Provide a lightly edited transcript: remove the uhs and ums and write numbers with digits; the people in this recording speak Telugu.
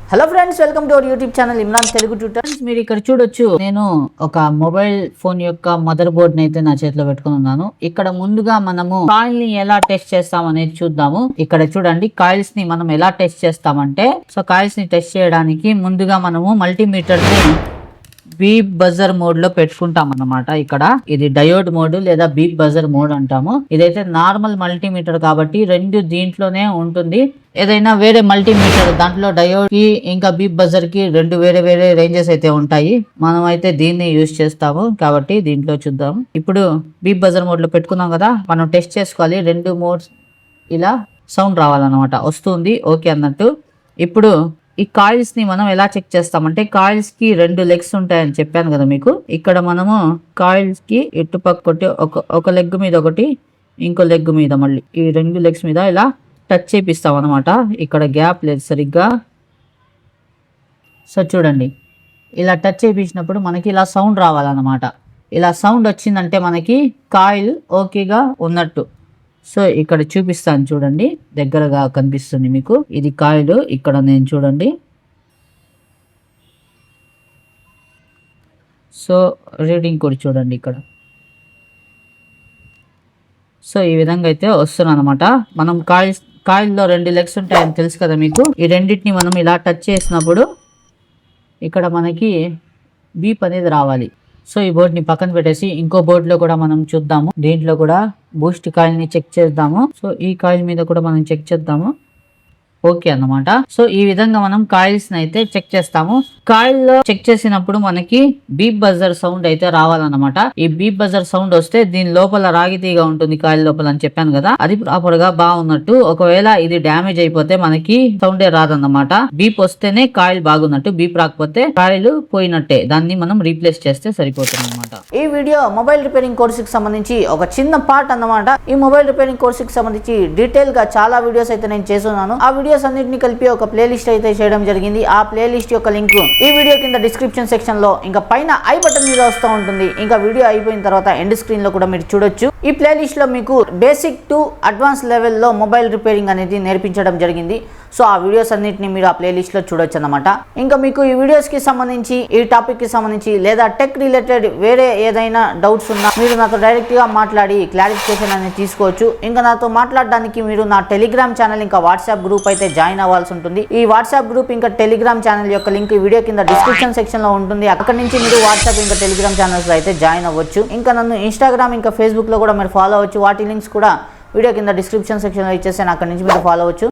Hello friends, welcome to our YouTube channel Imran Telugu tutors. మీరు ఇక్కడ చూడొచ్చు, నేను ఒక మొబైల్ ఫోన్ యొక్క మదర్ బోర్డ్ ని అయితే నా చేతిలో పెట్టుకుని ఉన్నాను. ఇక్కడ ముందుగా మనము కాయిల్ ని ఎలా టెస్ట్ చేస్తాం అనేది చూద్దాము. ఇక్కడ చూడండి, కాయిల్స్ ని మనం ఎలా టెస్ట్ చేస్తామంటే, సో కాయిల్స్ ని టెస్ట్ చేయడానికి ముందుగా మనము మల్టీమీటర్ ని బీప్ బజర్ మోడ్ లో పెట్టుకుంటాం అన్నమాట. ఇక్కడ ఇది డయోడ్ మోడ్ లేదా బీప్ బజర్ మోడ్ అంటాము. ఇదైతే నార్మల్ మల్టీమీటర్ కాబట్టి రెండు దీంట్లోనే ఉంటుంది. ఏదైనా వేరే మల్టీమీటర్ దాంట్లో డయోడ్ కి ఇంకా బీప్ బజర్ కి రెండు వేరే వేరే రేంజెస్ అయితే ఉంటాయి. మనం అయితే దీన్ని యూజ్ చేస్తాము కాబట్టి దీంట్లో చూద్దాం. ఇప్పుడు బీప్ బజర్ మోడ్ లో పెట్టుకున్నాం కదా, మనం టెస్ట్ చేసుకోవాలి. రెండు మోడ్స్ ఇలా సౌండ్ రావాలన్నమాట. వస్తుంది ఓకే అన్నట్టు. ఇప్పుడు ఈ కాయిల్స్ ని మనం ఎలా చెక్ చేస్తామంటే, కాయిల్స్ కి రెండు లెగ్స్ ఉంటాయని చెప్పాను కదా మీకు. ఇక్కడ మనము కాయిల్స్ కి ఇటుపక్క కొట్టి ఒక లెగ్ మీద ఒకటి, ఇంకో లెగ్ మీద మళ్ళీ ఈ రెండు లెగ్స్ మీద ఇలా టచ్ చేపిస్తాం అనమాట. ఇక్కడ గ్యాప్ లేదు సరిగ్గా. సో చూడండి, ఇలా టచ్ చేపించినప్పుడు మనకి ఇలా సౌండ్ రావాలన్నమాట. ఇలా సౌండ్ వచ్చిందంటే మనకి కాయిల్ ఓకేగా ఉన్నట్టు. సో ఇక్కడ చూపిస్తాను చూడండి, దగ్గరగా కనిపిస్తుంది మీకు. ఇది కాయిల్. ఇక్కడ నేను చూడండి, సో రీడింగ్ కూడా చూడండి ఇక్కడ. సో ఈ విధంగా అయితే వస్తుంది అనమాట. మనం కాయిల్లో రెండు లెగ్స్ ఉంటాయని తెలుసు కదా మీకు. ఈ రెండింటిని మనం ఇలా టచ్ చేసినప్పుడు ఇక్కడ మనకి బీప్ అనేది రావాలి. సో ఈ బోర్డ్ ని పక్కన పెట్టేసి ఇంకో బోర్డ్ లో కూడా మనం చూద్దాము. దీంట్లో కూడా బూస్ట్ కాయిల్ ని చెక్ చేద్దాము. సో ఈ కాయిల్ మీద కూడా మనం చెక్ చేద్దాము. ఓకే అన్నమాట. సో ఈ విధంగా మనం కాయిల్స్ ని అయితే చెక్ చేస్తాము. కాయిల్ లో చెక్ చేసినప్పుడు మనకి బీప్ బజర్ సౌండ్ అయితే రావాలన్నమాట. ఈ బీప్ బజర్ సౌండ్ వస్తే దీని లోపల రాగితీగా ఉంటుంది కాయిల్ లోపల అని చెప్పాను కదా, అది ప్రాపర్ గా బాగున్నట్టు. ఒకవేళ ఇది డ్యామేజ్ అయిపోతే మనకి సౌండే రాదన్నమాట. బీప్ వస్తేనే కాయిల్ బాగున్నట్టు, బీప్ రాకపోతే కాయిల్ పోయినట్టే. దాన్ని మనం రీప్లేస్ చేస్తే సరిపోతుంది అన్నమాట. ఈ వీడియో మొబైల్ రిపేరింగ్ కోర్స్ కి సంబంధించి ఒక చిన్న పార్ట్ అన్నమాట. ఈ మొబైల్ రిపేరింగ్ కోర్స్ కి సంబంధించి డీటెయిల్ గా చాలా వీడియోస్ అయితే నేను చేస్తున్నాను. ఆ వీడియోస్ అన్నింటిని కలిపి ఒక ప్లేలిస్ట్ అయితే చేయడం జరిగింది. ఆ ప్లేలిస్ట్ యొక్క లింక్ ఈ వీడియో కింద డిస్క్రిప్షన్ సెక్షన్ లో, ఇంకా పైన ఐ బటన్ మీద వస్తూ ఉంటుంది. ఇంకా వీడియో అయిపోయిన తర్వాత ఎండ్ స్క్రీన్ లో కూడా మీరు చూడొచ్చు. ఈ ప్లేలిస్ట్ లో మీకు బేసిక్ టు అడ్వాన్స్ లెవెల్లో మొబైల్ రిపేరింగ్ అనేది నేర్పించడం జరిగింది. సో ఆ వీడియోస్ అన్నింటినీ మీరు ఆ ప్లేలిస్ట్ లో చూడొచ్చు అన్నమాట. ఇంకా మీకు ఈ వీడియోస్ కి సంబంధించి, ఈ టాపిక్ కి సంబంధించి లేదా టెక్ రిలేటెడ్ వేరే ఏదైనా డౌట్స్ ఉన్నా మీరు నాతో డైరెక్ట్ గా మాట్లాడి క్లారిఫికేషన్ అనేది తీసుకోవచ్చు. ఇంకా నాతో మాట్లాడడానికి మీరు నా టెలిగ్రామ్ ఛానల్ ఇంకా వాట్సాప్ గ్రూప్ అయితే జాయిన్ అవ్వాల్సి ఉంటుంది. ఈ వాట్సాప్ గ్రూప్ ఇంకా టెలిగ్రామ్ ఛానల్ యొక్క లింక్ ఈ వీడియో కింద డిస్క్రిప్షన్ సెక్షన్ లో ఉంటుంది. అక్కడ నుంచి మీరు వాట్సాప్ ఇంకా టెలిగ్రామ్ ఛానల్స్ లో అయితే జాయిన్ అవ్వచ్చు. ఇంకా నన్ను ఇన్స్టాగ్రామ్ ఇంకా ఫేస్బుక్ లో కూడా మీరు ఫాలో అవ్వచ్చు. వాటి లింక్స్ కూడా వీడియో కింద డిస్క్రిప్షన్ సెక్షన్ లో ఇచ్చేసాను, అక్కడ నుంచి మీరు ఫాలో అవ్వచ్చు.